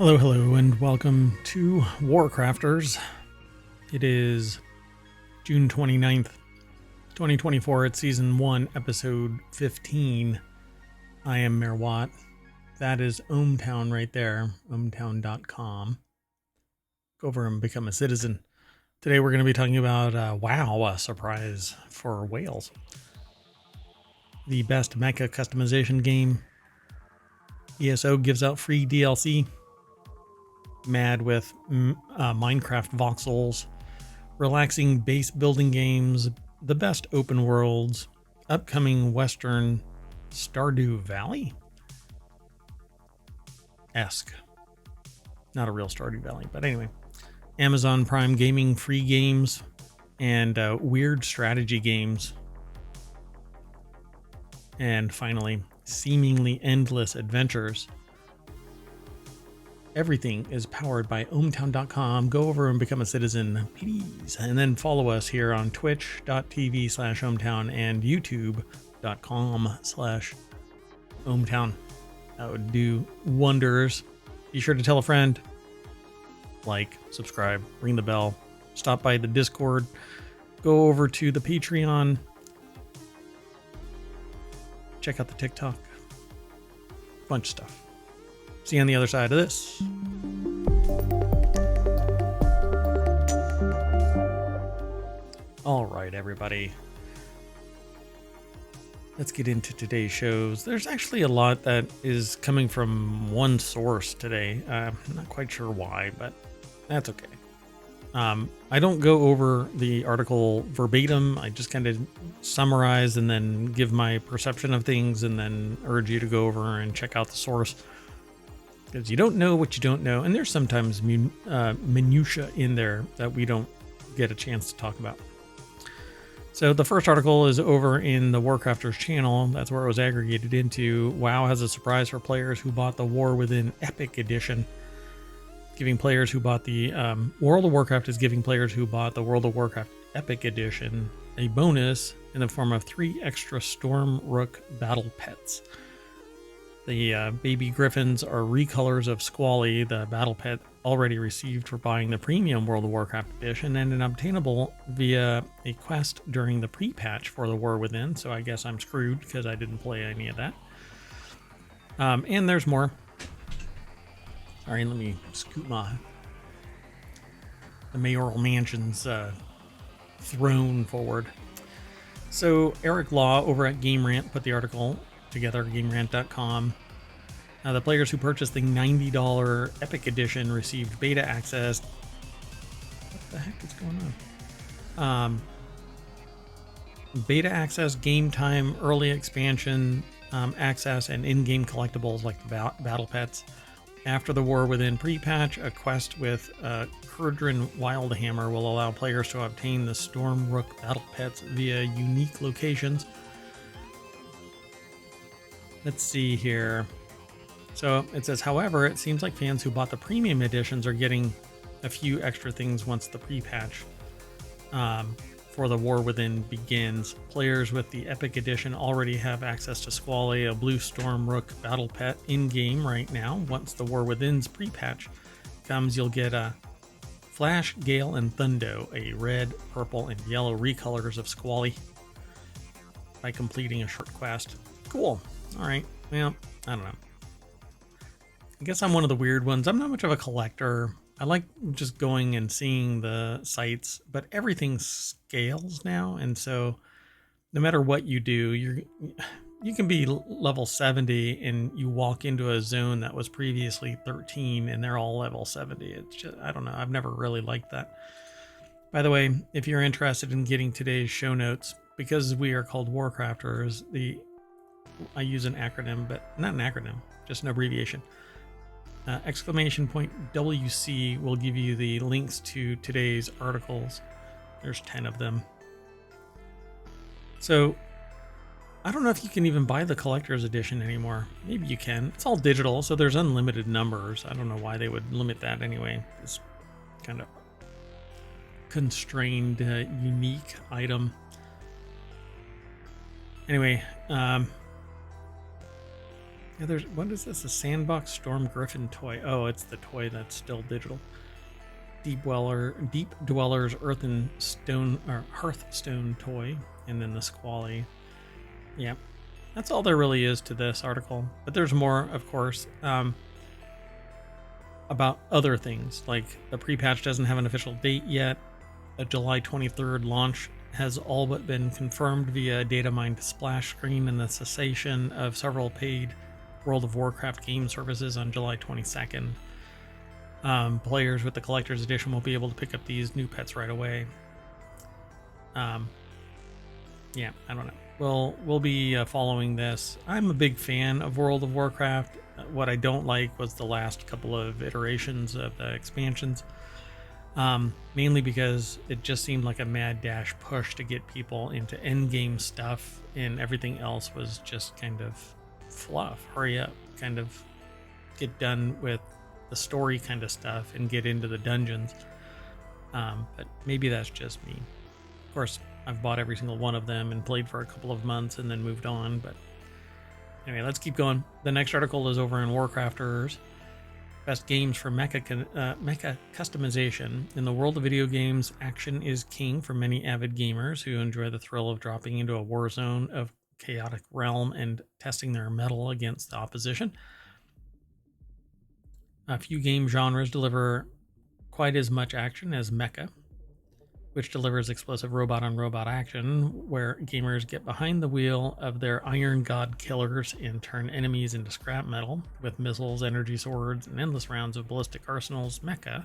Hello, hello, and welcome to WarCrafters. It is June 29th, 2024. It's Season 1, Episode 15. I am Mayor Watt. That is ohmTown right there, ohmTown.com. Go over and become a citizen. Today we're going to be talking about WoW, a surprise for whales. The best Mecha Customization game. ESO gives out free DLC. Mad with Minecraft Voxels, relaxing base building games, the best open worlds, upcoming Western Stardew Valley-esque. Not a real Stardew Valley, but anyway. Amazon Prime Gaming free games, and weird strategy games. And finally, seemingly endless adventures. Everything is powered by ohmTown.com. Go over and become a citizen, please. And then follow us here on twitch.tv/ohmTown and youtube.com/ohmTown. That would do wonders. Be sure to tell a friend. Like, subscribe, ring the bell. Stop by the Discord. Go over to the Patreon. Check out the TikTok. Bunch of stuff. See you on the other side of this. All right, everybody. Let's get into today's shows. There's actually a lot that is coming from one source today. I'm not quite sure why, but that's okay. I don't go over the article verbatim. I just kind of summarize and then give my perception of things and then urge you to go over and check out the source. Because you don't know what you don't know, and there's sometimes minutia in there that we don't get a chance to talk about. So the first article is over in the WarCrafters channel. That's where it was aggregated into. WoW has a surprise for players who bought the War Within Epic Edition. Giving players who bought the World of Warcraft is giving players who bought the World of Warcraft Epic Edition a bonus in the form of 3 extra Storm Rook battle pets. The baby griffins are recolors of Squally, the battle pet already received for buying the premium World of Warcraft edition, and obtainable via a quest during the pre-patch for the War Within, so I guess I'm screwed because I didn't play any of that. And there's more. Sorry, let me scoot the mayoral mansion's throne forward. So Eric Law over at Game Rant put the article together, GameRant.com. The players who purchased the $90 Epic Edition received beta access. What the heck is going on? Beta access, game time, early expansion access, and in-game collectibles like the battle pets. After the War Within pre-patch, a quest with Kurdrin Wildhammer will allow players to obtain the Storm Rook battle pets via unique locations. Let's see here. So it says, however, it seems like fans who bought the premium editions are getting a few extra things once the pre-patch for the War Within begins. Players with the Epic Edition already have access to Squally, a blue Storm Rook battle pet in-game right now. Once the War Within's pre-patch comes, you'll get a Flash, Gale, and Thundo, a red, purple, and yellow recolors of Squally by completing a short quest. Cool. All right. Well, I don't know. I guess I'm one of the weird ones. I'm not much of a collector. I like just going and seeing the sites, but everything scales now. And so no matter what you do, you can be level 70 and you walk into a zone that was previously 13 and they're all level 70. It's just, I don't know. I've never really liked that. By the way, if you're interested in getting today's show notes, because we are called WarCrafters, I use an acronym, but not an acronym, just an abbreviation. !WC will give you the links to today's articles. There's 10 of them. So I don't know if you can even buy the collector's edition anymore. Maybe you can. It's all digital, so there's unlimited numbers. I don't know why they would limit that anyway. It's kind of constrained, unique item. Anyway, Yeah, there's, what is this? A Sandbox Storm Griffin toy. Oh, it's the toy that's still digital. Deep Dwellers Earth and Stone or Hearthstone toy, and then the Squally. Yeah, that's all there really is to this article. But there's more, of course, about other things. Like the pre-patch doesn't have an official date yet. A July 23rd launch has all but been confirmed via a data mined splash screen, and the cessation of several paid World of Warcraft game services on July 22nd. Players with the collector's edition will be able to pick up these new pets right away. Yeah, I don't know. We'll be following this. I'm a big fan of World of Warcraft. What I don't like was the last couple of iterations of the expansions. Mainly because it just seemed like a mad dash push to get people into endgame stuff, and everything else was just kind of fluff. Hurry up, kind of get done with the story kind of stuff and get into the dungeons. But maybe that's just me. Of course, I've bought every single one of them and played for a couple of months and then moved on. But anyway, let's keep going. The next article is over in WarCrafters. Best games for Mecha Customization. In the world of video games, action is king for many avid gamers who enjoy the thrill of dropping into a war zone of chaotic realm and testing their mettle against the opposition. A few game genres deliver quite as much action as Mecha, which delivers explosive robot-on-robot action, where gamers get behind the wheel of their iron god killers and turn enemies into scrap metal. With missiles, energy swords, and endless rounds of ballistic arsenals, Mecha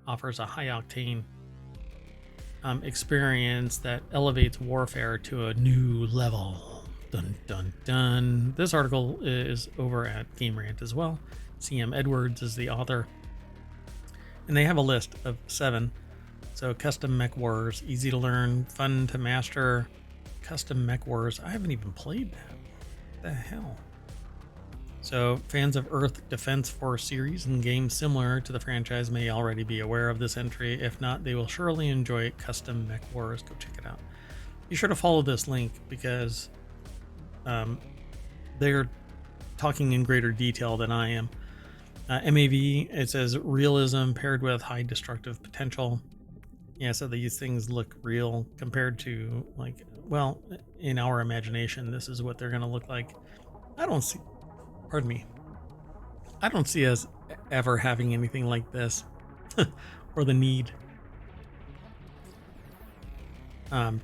offers a high-octane experience that elevates warfare to a new level. Dun, dun, dun. This article is over at Game Rant as well. CM Edwards is the author. And they have a list of 7. So Custom Mech Wars, easy to learn, fun to master. Custom Mech Wars, I haven't even played that. What the hell? So fans of Earth Defense Force series and games similar to the franchise may already be aware of this entry. If not, they will surely enjoy Custom Mech Wars. Go check it out. Be sure to follow this link because they're talking in greater detail than I am. MAV, it says realism paired with high destructive potential. Yeah, so these things look real compared to, like, well, in our imagination, this is what they're going to look like. I don't see us ever having anything like this or the need.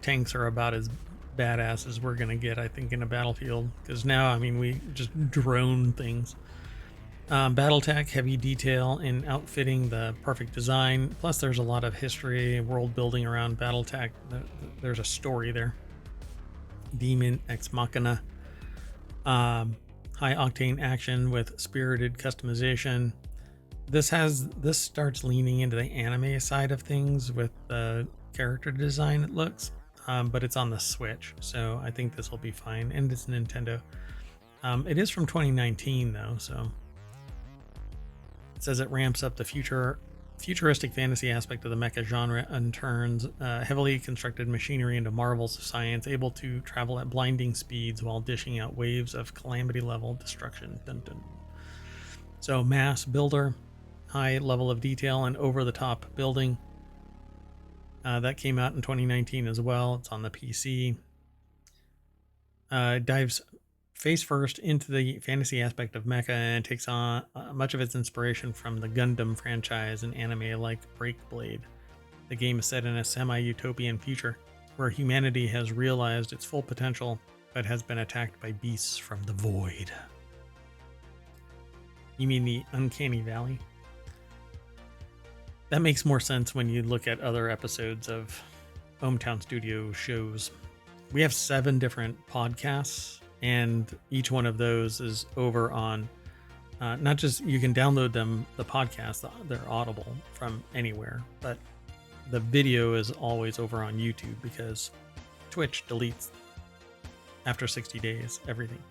Tanks are about as badass as we're going to get, I think, in a battlefield, because now, I mean, we just drone things. Battletech, heavy detail in outfitting, the perfect design. Plus, there's a lot of history, world building around Battletech. There's a story there. Demon Ex Machina. High octane action with spirited customization. This starts leaning into the anime side of things with the character design, it looks. But it's on the Switch, so I think this will be fine. And it's Nintendo. It is from 2019, though, so. It says it ramps up the futuristic fantasy aspect of the mecha genre and turns heavily constructed machinery into marvels of science, able to travel at blinding speeds while dishing out waves of calamity-level destruction. Dun, dun. So mass builder, high level of detail, and over-the-top building. That came out in 2019 as well. It's on the PC. Dives face first into the fantasy aspect of mecha and takes on much of its inspiration from the Gundam franchise and anime like Breakblade. The game is set in a semi-utopian future where humanity has realized its full potential but has been attacked by beasts from the void. You mean the Uncanny Valley? That makes more sense when you look at other episodes of ohmTown Studio shows. We have 7 different podcasts, and each one of those is over on, not just, you can download them, the podcast, they're audible from anywhere, but the video is always over on YouTube because Twitch deletes after 60 days everything,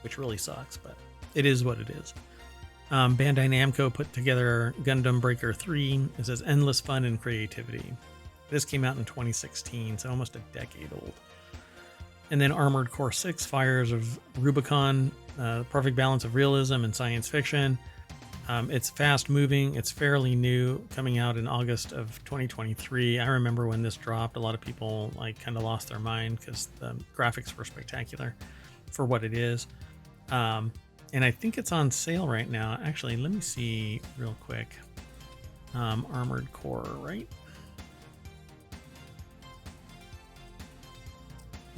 which really sucks, but it is what it is. Bandai Namco put together Gundam Breaker 3. It says endless fun and creativity. This came out in 2016, so almost a decade old. And then Armored Core 6 Fires of Rubicon. perfect balance of realism and science fiction. It's fast moving. It's fairly new, coming out in August of 2023. I remember when this dropped, a lot of people like kind of lost their mind because the graphics were spectacular for what it is. And I think it's on sale right now. Actually, let me see real quick. Armored Core, right?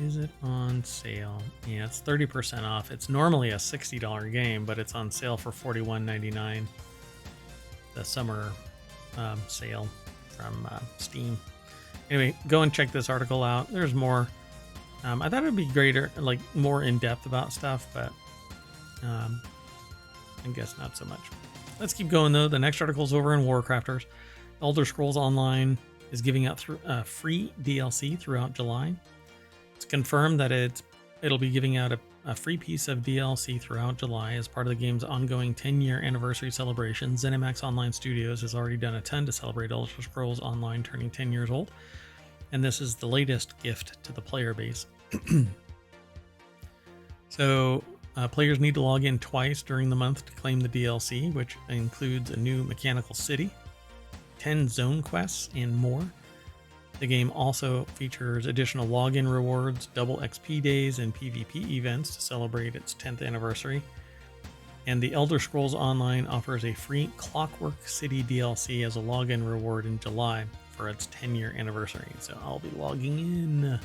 Is it on sale? Yeah, it's 30% off. It's normally a $60 game, but it's on sale for $41.99. The summer sale from Steam. Anyway, go and check this article out. There's more. I thought it'd be greater, like more in depth about stuff, but I guess not so much. Let's keep going though. The next article is over in WarCrafters. Elder Scrolls Online is giving out free DLC throughout July. It's confirmed that it'll be giving out a free piece of DLC throughout July as part of the game's ongoing 10-year anniversary celebration. ZeniMax Online Studios has already done a ton to celebrate Elder Scrolls Online turning 10 years old, and this is the latest gift to the player base. So players need to log in twice during the month to claim the DLC, which includes a new mechanical city, 10 zone quests, and more. The game also features additional login rewards, double XP days, and PvP events to celebrate its 10th anniversary. And the Elder Scrolls Online offers a free Clockwork City DLC as a login reward in July for its 10-year anniversary. So I'll be logging in.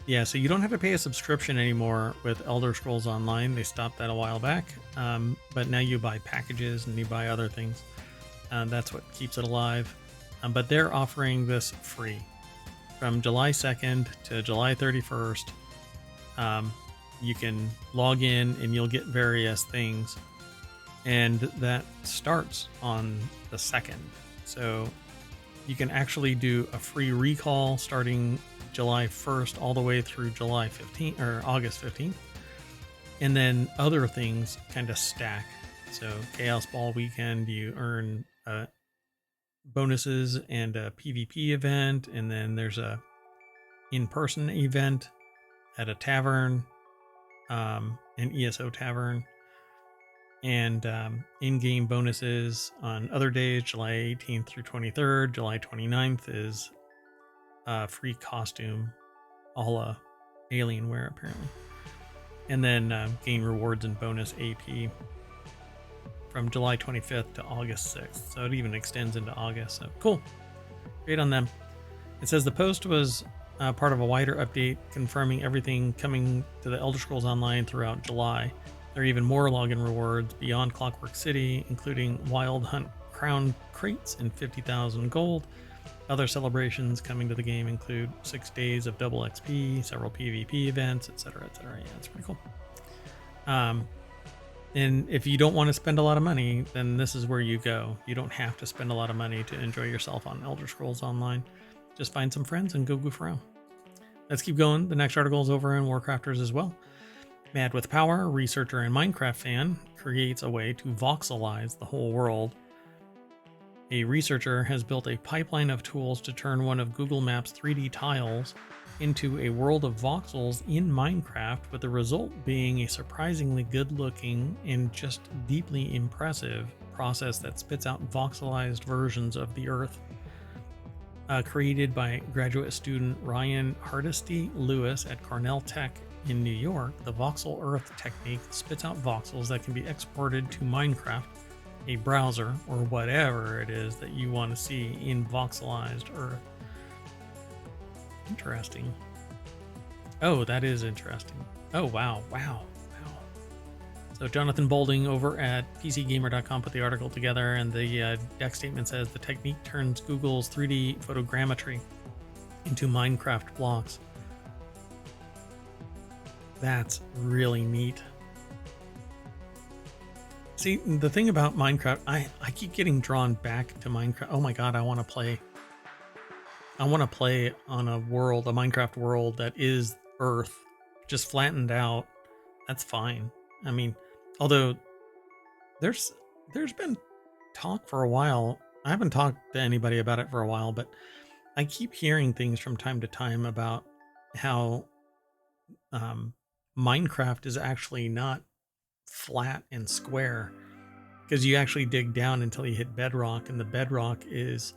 Yeah, so you don't have to pay a subscription anymore with Elder Scrolls Online. They stopped that a while back, but now you buy packages and you buy other things. That's what keeps it alive. But they're offering this free from July 2nd to July 31st. You can log in and you'll get various things. And that starts on the 2nd. So you can actually do a free recall starting July 1st all the way through July 15th or August 15th. And then other things kind of stack. So Chaos Ball Weekend, you earn bonuses and a PvP event, and then there's a in-person event at a tavern, an ESO tavern, and in-game bonuses on other days. July 18th through 23rd. July 29th is a free costume, all Alienware apparently, and then gain rewards and bonus AP from July 25th to August 6th. So it even extends into August. So cool. Great on them. It says the post was part of a wider update confirming everything coming to the Elder Scrolls Online throughout July. There are even more login rewards beyond Clockwork City, including Wild Hunt Crown crates and 50,000 gold. Other celebrations coming to the game include 6 days of double XP, several PvP events, etc., etc. Yeah, it's pretty cool. And if you don't want to spend a lot of money, then this is where you go. You don't have to spend a lot of money to enjoy yourself on Elder Scrolls Online. Just find some friends and go goof around. Let's keep going. The next article is over in WarCrafters as well. Mad with Power, researcher and Minecraft fan, creates a way to voxelize the whole world. A researcher has built a pipeline of tools to turn one of Google Maps 3D tiles into a world of voxels in Minecraft, with the result being a surprisingly good-looking and just deeply impressive process that spits out voxelized versions of the Earth. Created by graduate student Ryan Hardesty Lewis at Cornell Tech in New York, the voxel Earth technique spits out voxels that can be exported to Minecraft, a browser, or whatever it is that you want to see in voxelized Earth. Interesting. Oh, that is interesting. Oh, wow. So Jonathan Bolding over at PCGamer.com put the article together, and the deck statement says the technique turns Google's 3D photogrammetry into Minecraft blocks. That's really neat. See, the thing about Minecraft, I keep getting drawn back to Minecraft. Oh my god, I want to play on a world, a Minecraft world that is Earth, just flattened out. That's fine. I mean, although there's been talk for a while. I haven't talked to anybody about it for a while, but I keep hearing things from time to time about how Minecraft is actually not flat and square, because you actually dig down until you hit bedrock, and the bedrock is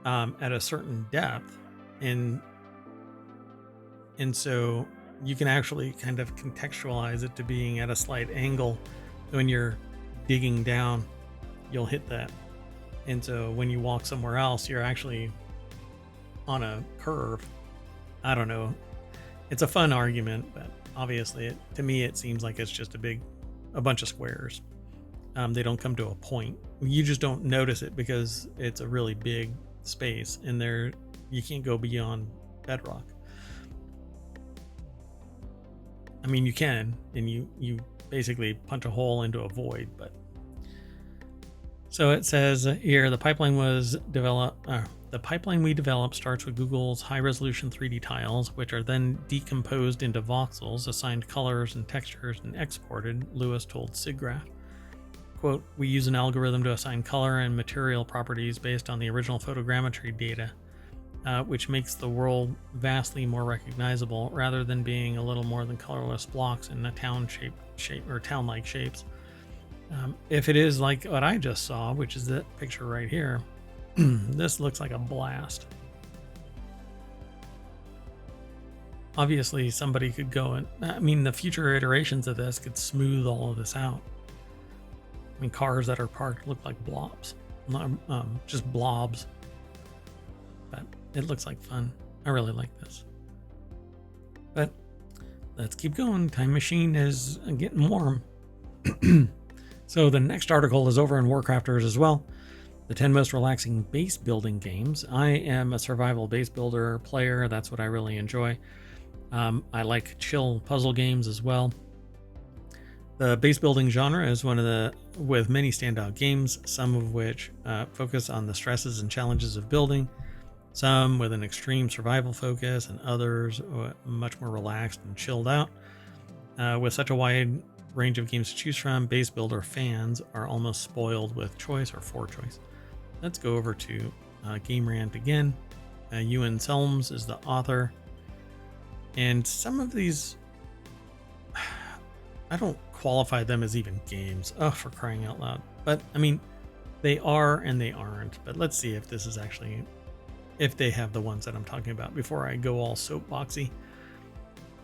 at a certain depth, and so you can actually kind of contextualize it to being at a slight angle. When you're digging down, you'll hit that, and so when you walk somewhere else, you're actually on a curve. I don't know. It's a fun argument, but obviously, to me, it seems like it's just a bunch of squares. They don't come to a point. You just don't notice it because it's a really big space, and you can't go beyond bedrock. I mean, you can, and you basically punch a hole into a void. But so it says here, the pipeline we developed starts with Google's high-resolution 3D tiles, which are then decomposed into voxels, assigned colors and textures, and exported, Lewis told SIGGRAPH. Quote, we use an algorithm to assign color and material properties based on the original photogrammetry data, which makes the world vastly more recognizable rather than being a little more than colorless blocks in a shape or town-like shapes. If it is like what I just saw, which is that picture right here, this looks like a blast. Obviously, somebody could go and, I mean, the future iterations of this could smooth all of this out. I mean, cars that are parked look like blobs, just blobs. But it looks like fun. I really like this. But let's keep going. Time Machine is getting warm. So the next article is over in WarCrafters as well. The 10 most relaxing base building games. I am a survival base builder player. That's what I really enjoy. I like chill puzzle games as well. The base building genre is with many standout games, some of which focus on the stresses and challenges of building, some with an extreme survival focus, and others much more relaxed and chilled out. With such a wide range of games to choose from, base builder fans are almost spoiled with choice or for choice. Let's go over to Game Rant again. Ewan Selms is the author, and some of these, I don't qualify them as even games. Oh, for crying out loud. But I mean, they are and they aren't. But let's see if this is actually, if they have the ones that I'm talking about before I go all soapboxy.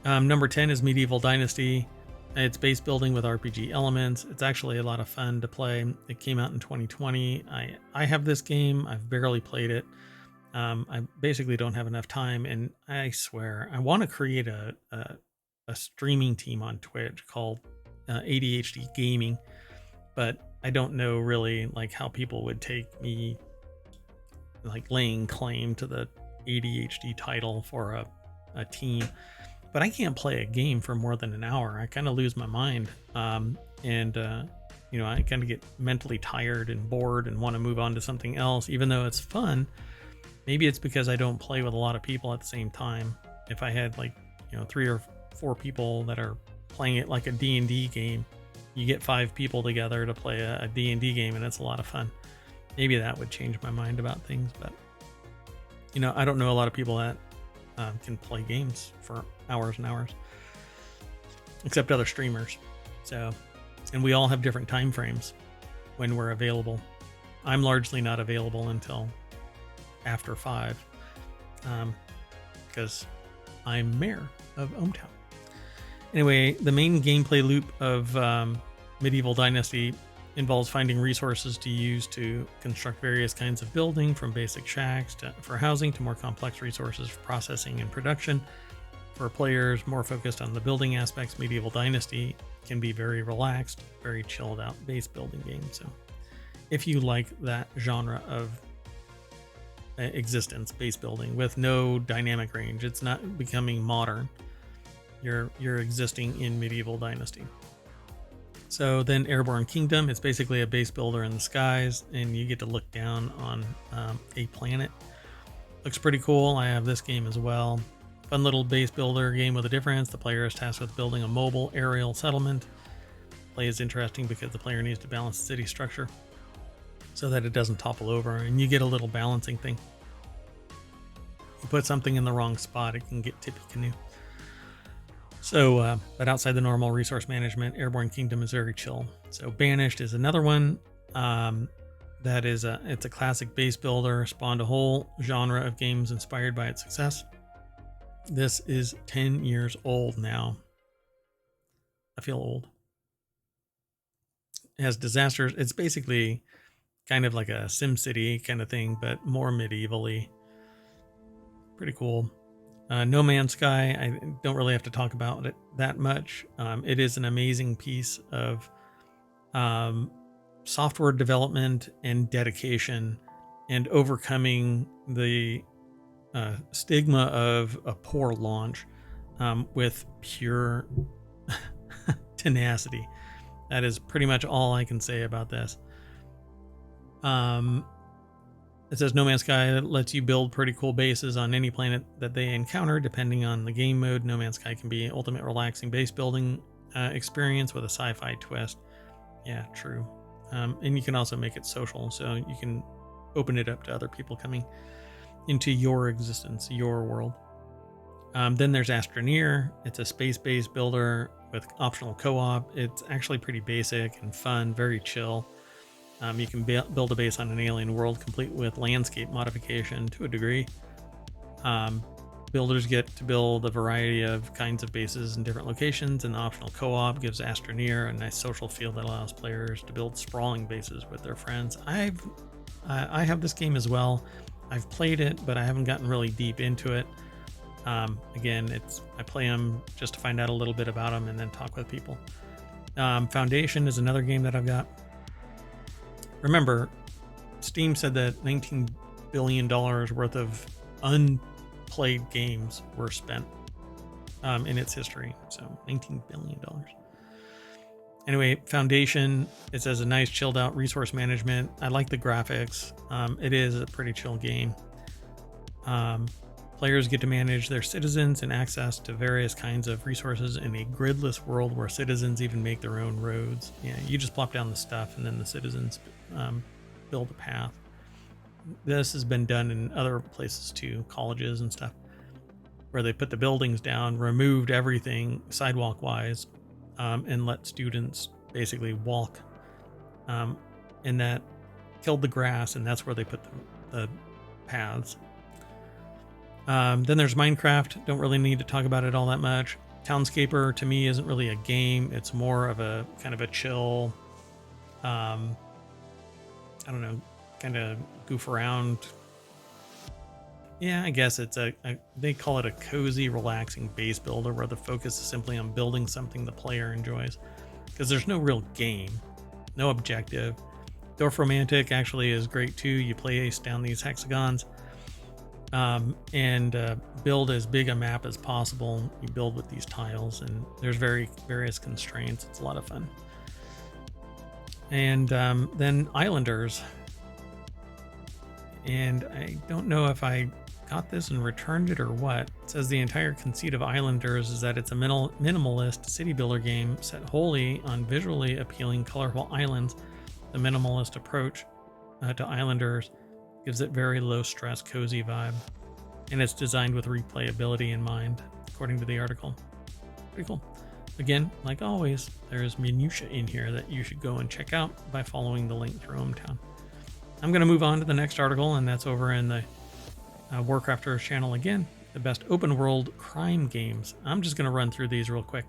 Number 10 is Medieval Dynasty. It's base building with RPG elements. It's actually a lot of fun to play. It came out in 2020. I have this game. I've barely played it. I basically don't have enough time, and I swear I want to create a streaming team on Twitch called ADHD Gaming, but I don't know really like how people would take me like laying claim to the ADHD title for a team. But I can't play a game for more than an hour. I kind of lose my mind, and I kind of get mentally tired and bored and want to move on to something else, even though it's fun. Maybe it's because I don't play with a lot of people at the same time. If I had 3 or 4 people that are playing it like a D&D game, you get 5 people together to play a D&D game, and it's a lot of fun. Maybe that would change my mind about things, but I don't know a lot of people that can play games for hours and hours, except other streamers. So, and we all have different time frames when we're available. I'm largely not available until after 5, because I'm mayor of ohmTown. Anyway, the main gameplay loop of Medieval Dynasty involves finding resources to use to construct various kinds of building, from basic shacks for housing to more complex resources for processing and production. For players more focused on the building aspects, Medieval Dynasty can be very relaxed, very chilled out base building game. So if you like that genre of existence, base building with no dynamic range, it's not becoming modern. You're existing in Medieval Dynasty. So then Airborne Kingdom, it's basically a base builder in the skies, and you get to look down on a planet. Looks pretty cool. I have this game as well. Fun little base builder game with a difference. The player is tasked with building a mobile aerial settlement. Play is interesting because the player needs to balance the city structure so that it doesn't topple over, and you get a little balancing thing. You put something in the wrong spot, it can get tippy canoe. But outside the normal resource management, Airborne Kingdom is very chill. So Banished is another one. It's a classic base builder, spawned a whole genre of games inspired by its success. This is 10 years old now. I feel old. It has disasters. It's basically kind of like a SimCity kind of thing, but more medievally. Pretty cool. No Man's Sky, I don't really have to talk about it that much. It is an amazing piece of software development and dedication and overcoming the stigma of a poor launch with pure tenacity. That is pretty much all I can say about this. It says No Man's Sky lets you build pretty cool bases on any planet that they encounter, depending on the game mode. No Man's Sky can be an ultimate relaxing base building experience with a sci-fi twist. Yeah, true. And you can also make it social, so you can open it up to other people coming into your existence, your world. Then there's Astroneer. It's a space-based builder with optional co-op. It's actually pretty basic and fun, very chill. You can build a base on an alien world complete with landscape modification to a degree. Builders get to build a variety of kinds of bases in different locations, and the optional co-op gives Astroneer a nice social feel that allows players to build sprawling bases with their friends. I have this game as well. I've played it, but I haven't gotten really deep into it. Again, I play them just to find out a little bit about them and then talk with people. Foundation is another game that I've got. Remember, Steam said that $19 billion worth of unplayed games were spent in its history. So $19 billion. Anyway, Foundation, it says a nice chilled out resource management. I like the graphics. It is a pretty chill game. Players get to manage their citizens and access to various kinds of resources in a gridless world where citizens even make their own roads. Yeah, you just plop down the stuff and then the citizens build a path. This has been done in other places too, colleges and stuff, where they put the buildings down, removed everything sidewalk wise, and let students basically walk. And that killed the grass, and that's where they put the paths. Then there's Minecraft. Don't really need to talk about it all that much. Townscaper to me isn't really a game. It's more of a kind of a chill, I don't know, kind of goof around. Yeah, I guess it's they call it a cozy, relaxing base builder where the focus is simply on building something the player enjoys. Because there's no real game, no objective. Dwarf Romantic actually is great too. You place down these hexagons and build as big a map as possible. You build with these tiles, and there's various constraints. It's a lot of fun. And then Islanders. And I don't know if I got this and returned it or what. It says the entire conceit of Islanders is that it's a minimalist city builder game set wholly on visually appealing, colorful islands. The minimalist approach to Islanders gives it very low stress, cozy vibe. And it's designed with replayability in mind, according to the article. Pretty cool. Again, like always, there's minutia in here that you should go and check out by following the link through ohmTown. I'm going to move on to the next article, and that's over in the WarCrafters channel again, the best open world crime games. I'm just going to run through these real quick.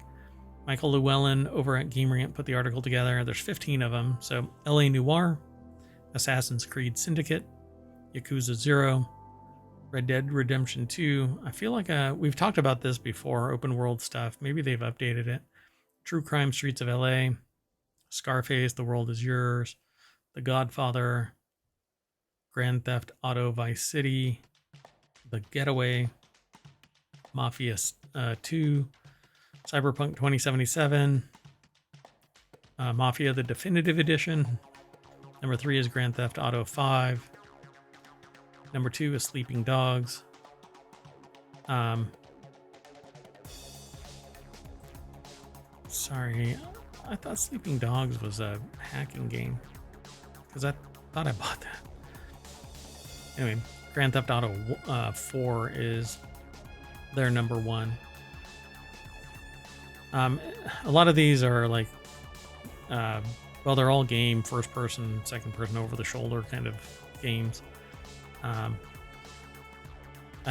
Michael Llewellyn over at Game Rant put the article together. There's 15 of them. So LA Noire, Assassin's Creed Syndicate, Yakuza 0, Red Dead Redemption 2. I feel like we've talked about this before, open world stuff. Maybe they've updated it. True Crime Streets of LA, Scarface, The World Is Yours, The Godfather, Grand Theft Auto Vice City, The Getaway, Mafia 2, Cyberpunk 2077, Mafia the Definitive Edition. Number 3 is Grand Theft Auto 5. Number 2 is Sleeping Dogs. Sorry, I thought Sleeping Dogs was a hacking game because I thought I bought that. Anyway, Grand Theft Auto 4 is their number 1. A lot of these are like, well, they're all game, first person, second person, over the shoulder kind of games. I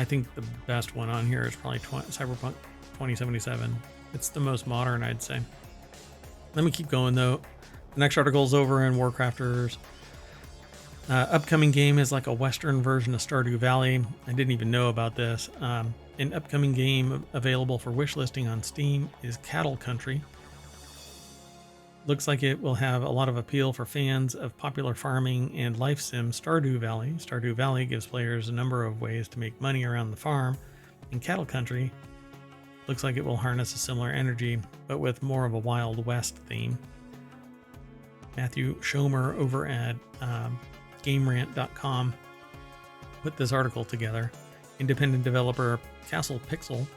think the best one on here is probably Cyberpunk 2077. It's the most modern, I'd say. Let me keep going though. The next article is over in WarCrafters. Upcoming game is like a Western version of Stardew Valley. I didn't even know about this. An upcoming game available for wish listing on Steam is Cattle Country. Looks like it will have a lot of appeal for fans of popular farming and life sim Stardew Valley. Stardew Valley gives players a number of ways to make money around the farm. In Cattle Country, looks like it will harness a similar energy, but with more of a Wild West theme. Matthew Schomer over at GameRant.com put this article together. Independent developer Castle Pixel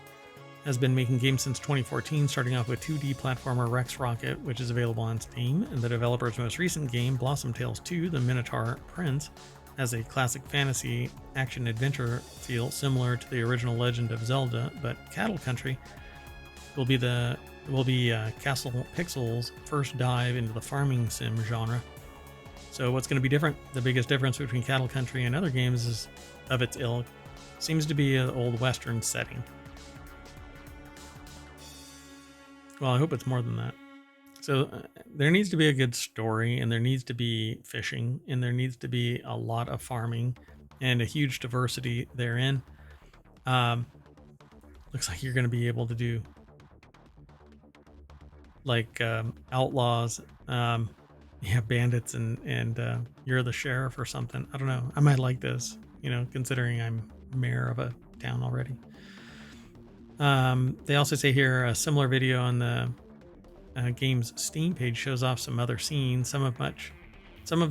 has been making games since 2014, starting off with 2D platformer Rex Rocket, which is available on Steam, and the developer's most recent game, Blossom Tales 2: The Minotaur Prince, has a classic fantasy action-adventure feel similar to the original Legend of Zelda, but Cattle Country will be Castle Pixel's first dive into the farming sim genre. So what's going to be different? The biggest difference between Cattle Country and other games is of its ilk seems to be an old Western setting. Well, I hope it's more than that. So there needs to be a good story, and there needs to be fishing, and there needs to be a lot of farming and a huge diversity therein. Looks like you're going to be able to do like outlaws, bandits, and you're the sheriff or something. I don't know. I might like this, considering I'm mayor of a town already. They also say here a similar video on the game's Steam page shows off some other scenes, some of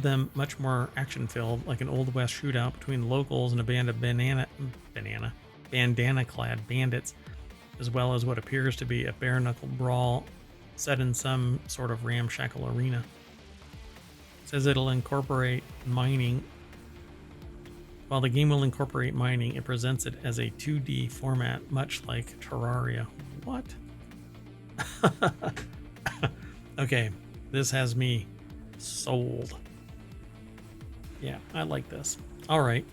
them much more action-filled, like an Old West shootout between locals and a band of bandana-clad bandits, as well as what appears to be a bare-knuckle brawl set in some sort of ramshackle arena. It says it'll incorporate mining. While the game will incorporate mining, it presents it as a 2D format, much like Terraria. What? Okay, this has me sold. Yeah, I like this. All right,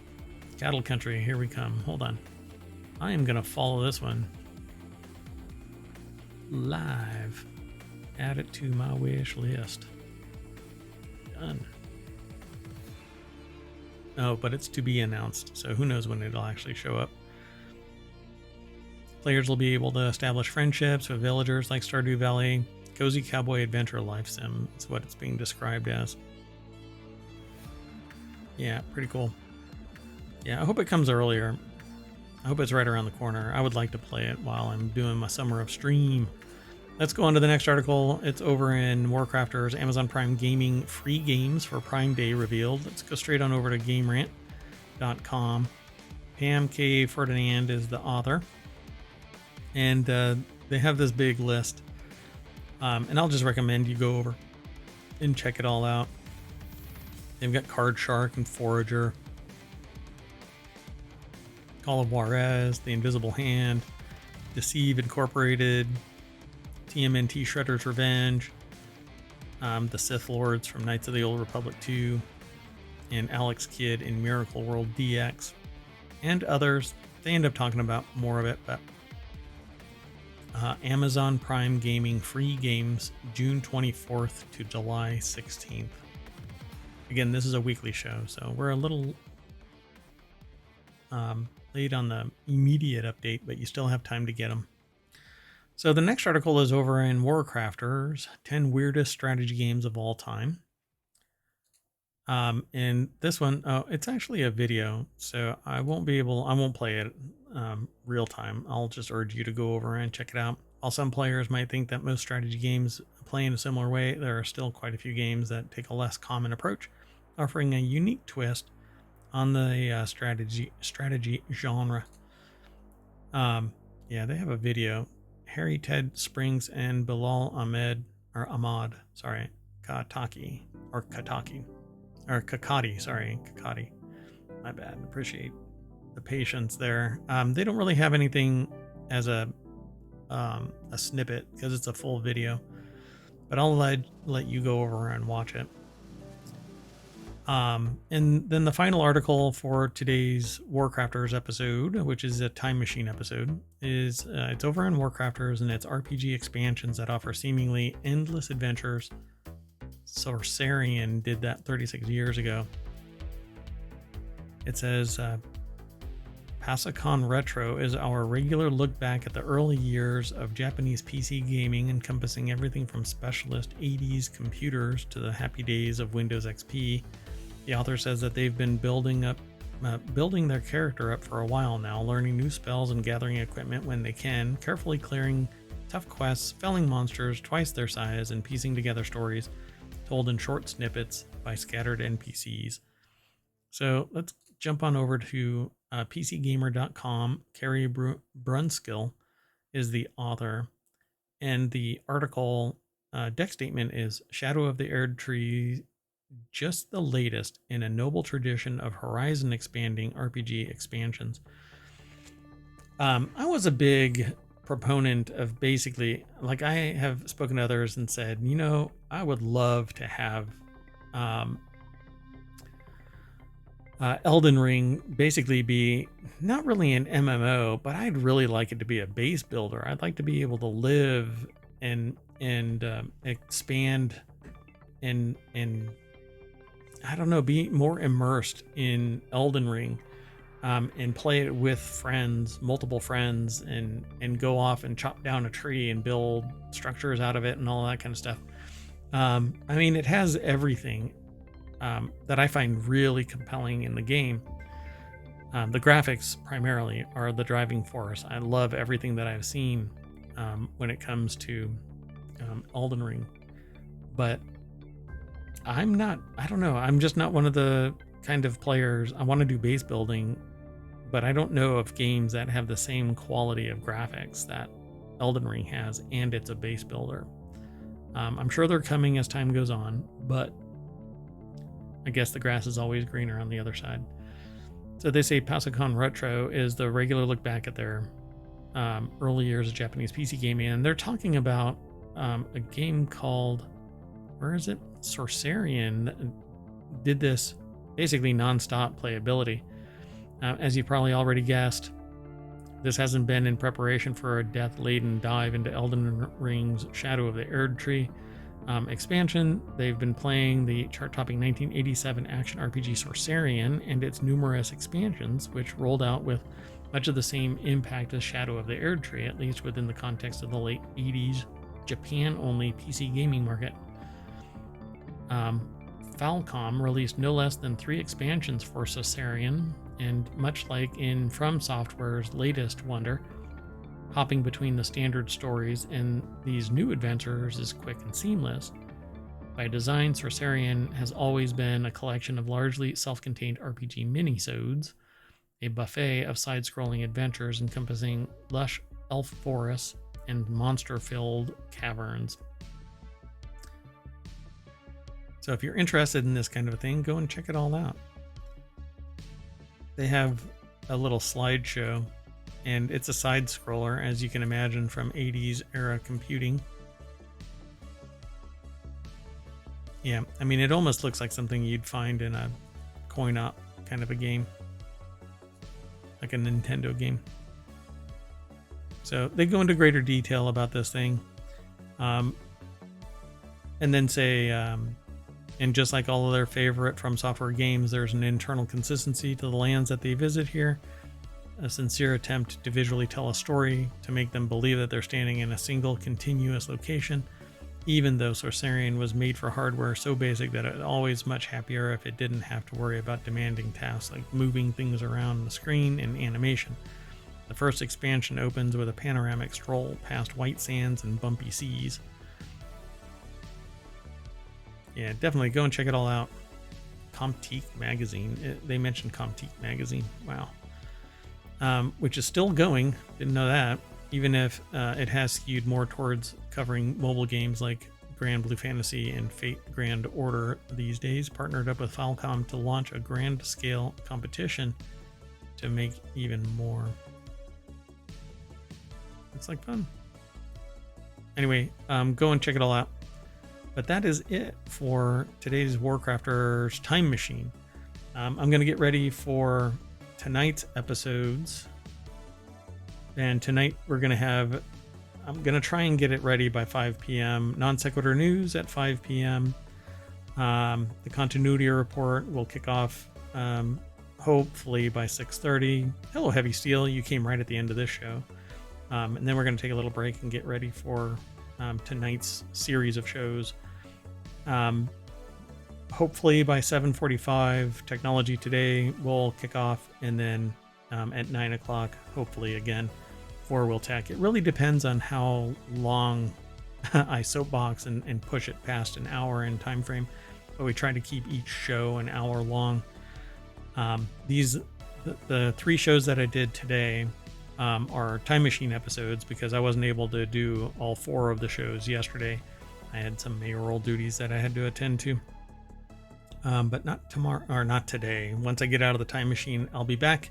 Cattle Country, here we come. Hold on. I am going to follow this one live. Add it to my wish list. Done. Oh, but it's to be announced, so who knows when it'll actually show up. Players will be able to establish friendships with villagers like Stardew Valley. Cozy cowboy adventure life sim is what it's being described as. Yeah, pretty cool. Yeah, I hope it comes earlier. I hope it's right around the corner. I would like to play it while I'm doing my summer of stream. Let's go on to the next article. It's over in WarCrafters. Amazon Prime Gaming free games for Prime Day revealed. Let's go straight on over to GameRant.com. Pam K. Ferdinand is the author. And they have this big list. And I'll just recommend you go over and check it all out. They've got Card Shark and Forager, Call of Juarez, The Invisible Hand, Deceive Incorporated, TMNT Shredder's Revenge, the Sith Lords from Knights of the Old Republic 2, and Alex Kidd in Miracle World DX, and others. They end up talking about more of it, but Amazon Prime Gaming free games June 24th to July 16th. Again, this is a weekly show, so we're a little late on the immediate update, but you still have time to get them. So the next article is over in WarCrafters, 10 weirdest strategy games of all time. And this one, it's actually a video, so I won't play it real time. I'll just urge you to go over and check it out. While some players might think that most strategy games play in a similar way, there are still quite a few games that take a less common approach, offering a unique twist on the strategy genre. Yeah, they have a video. Harry Ted Springs and Bilal Ahmad, Kakati. My bad. Appreciate the patience there. They don't really have anything as a a snippet because it's a full video, but I'll let you go over and watch it. And then the final article for today's WarCrafters episode, which is a time machine episode, is it's over on WarCrafters, and it's RPG expansions that offer seemingly endless adventures. Sorcerian did that 36 years ago. It says, Pasacon Retro is our regular look back at the early years of Japanese PC gaming, encompassing everything from specialist 80s computers to the happy days of Windows XP. The author says that they've been building their character up for a while now, learning new spells and gathering equipment when they can, carefully clearing tough quests, felling monsters twice their size, and piecing together stories told in short snippets by scattered NPCs. So let's jump on over to PCGamer.com. Carrie Brunskill is the author, and the article deck statement is Shadow of the Erdtree, just the latest in a noble tradition of horizon expanding RPG expansions. I was a big proponent of basically, like, I have spoken to others and said, you know, I would love to have Elden Ring basically be not really an MMO, but I'd really like it to be a base builder. I'd like to be able to live and expand and I don't know, be more immersed in Elden Ring, and play it with friends, multiple friends, and go off and chop down a tree and build structures out of it and all that kind of stuff. I mean, it has everything that I find really compelling in the game. The graphics primarily are the driving force. I love everything that I've seen when it comes to Elden Ring, but I don't know, I'm just not one of the kind of players. I want to do base building, but I don't know of games that have the same quality of graphics that Elden Ring has, and it's a base builder. I'm sure they're coming as time goes on, but I guess the grass is always greener on the other side. So they say Pasacon Retro is the regular look back at their early years of Japanese PC gaming, and they're talking about a game called, where is it? Sorcerian did this basically non-stop playability. As you probably already guessed, this hasn't been in preparation for a death-laden dive into Elden Ring's Shadow of the Erdtree expansion. They've been playing the chart-topping 1987 action RPG Sorcerian and its numerous expansions, which rolled out with much of the same impact as Shadow of the Erdtree, at least within the context of the late 80s Japan-only PC gaming market. Falcom released no less than 3 expansions for Sorcerian, and much like in From Software's latest wonder, hopping between the standard stories and these new adventures is quick and seamless. By design, Sorcerian has always been a collection of largely self-contained RPG minisodes, a buffet of side-scrolling adventures encompassing lush elf forests and monster-filled caverns. So if you're interested in this kind of a thing, go and check it all out. They have a little slideshow, and it's a side scroller, as you can imagine, from 80s era computing. Yeah, I mean, it almost looks like something you'd find in a coin-op kind of a game, like a Nintendo game. So they go into greater detail about this thing, and then say, and just like all of their favorite From Software games, there's an internal consistency to the lands that they visit here, a sincere attempt to visually tell a story to make them believe that they're standing in a single continuous location, even though Sorcerian was made for hardware so basic that it's always much happier if it didn't have to worry about demanding tasks like moving things around the screen and animation. The first expansion opens with a panoramic stroll past white sands and bumpy seas. Yeah, definitely go and check it all out. Comtique magazine. They mentioned Comtique magazine. Wow. Which is still going. Didn't know that. Even if it has skewed more towards covering mobile games like Grand Blue Fantasy and Fate Grand Order these days, partnered up with Falcom to launch a grand scale competition to make even more. Looks like fun. Anyway, go and check it all out. But that is it for today's WarCrafters Time Machine. I'm going to get ready for tonight's episodes. And tonight we're going to have, I'm going to try and get it ready by 5 p.m. Non Sequitur News at 5 p.m. The Continuity Report will kick off hopefully by 6:30. Hello, Heavy Steel. You came right at the end of this show. And then we're going to take a little break and get ready for tonight's series of shows. Hopefully by 7:45, Technology Today will kick off, and then at 9 o'clock, hopefully again, for Will Tech. It really depends on how long I soapbox and push it past an hour in time frame, but we try to keep each show an hour long. The 3 shows that I did today are Time Machine episodes because I wasn't able to do all 4 of the shows yesterday. I had some mayoral duties that I had to attend to. But not tomorrow, or not today. Once I get out of the Time Machine, I'll be back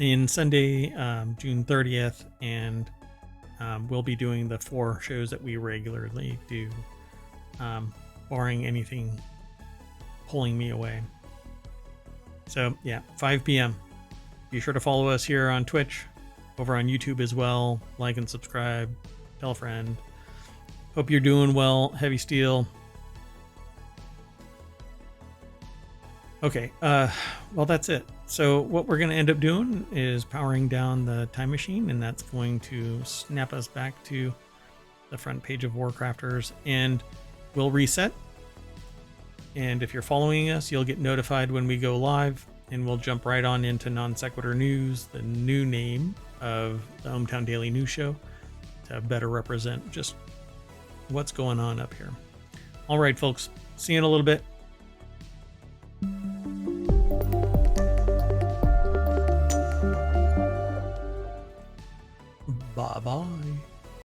in Sunday, June 30th, and we'll be doing the 4 shows that we regularly do, barring anything pulling me away. So yeah, 5 p.m. Be sure to follow us here on Twitch, over on YouTube as well. Like and subscribe, tell a friend. Hope you're doing well, Heavy Steel. Okay, well, that's it. So what we're going to end up doing is powering down the Time Machine, and that's going to snap us back to the front page of WarCrafters, and we'll reset. And if you're following us, you'll get notified when we go live, and we'll jump right on into Non Sequitur News, the new name of the ohmTown Daily News Show, to better represent just what's going on up here. All right, folks, see you in a little bit. Bye-bye.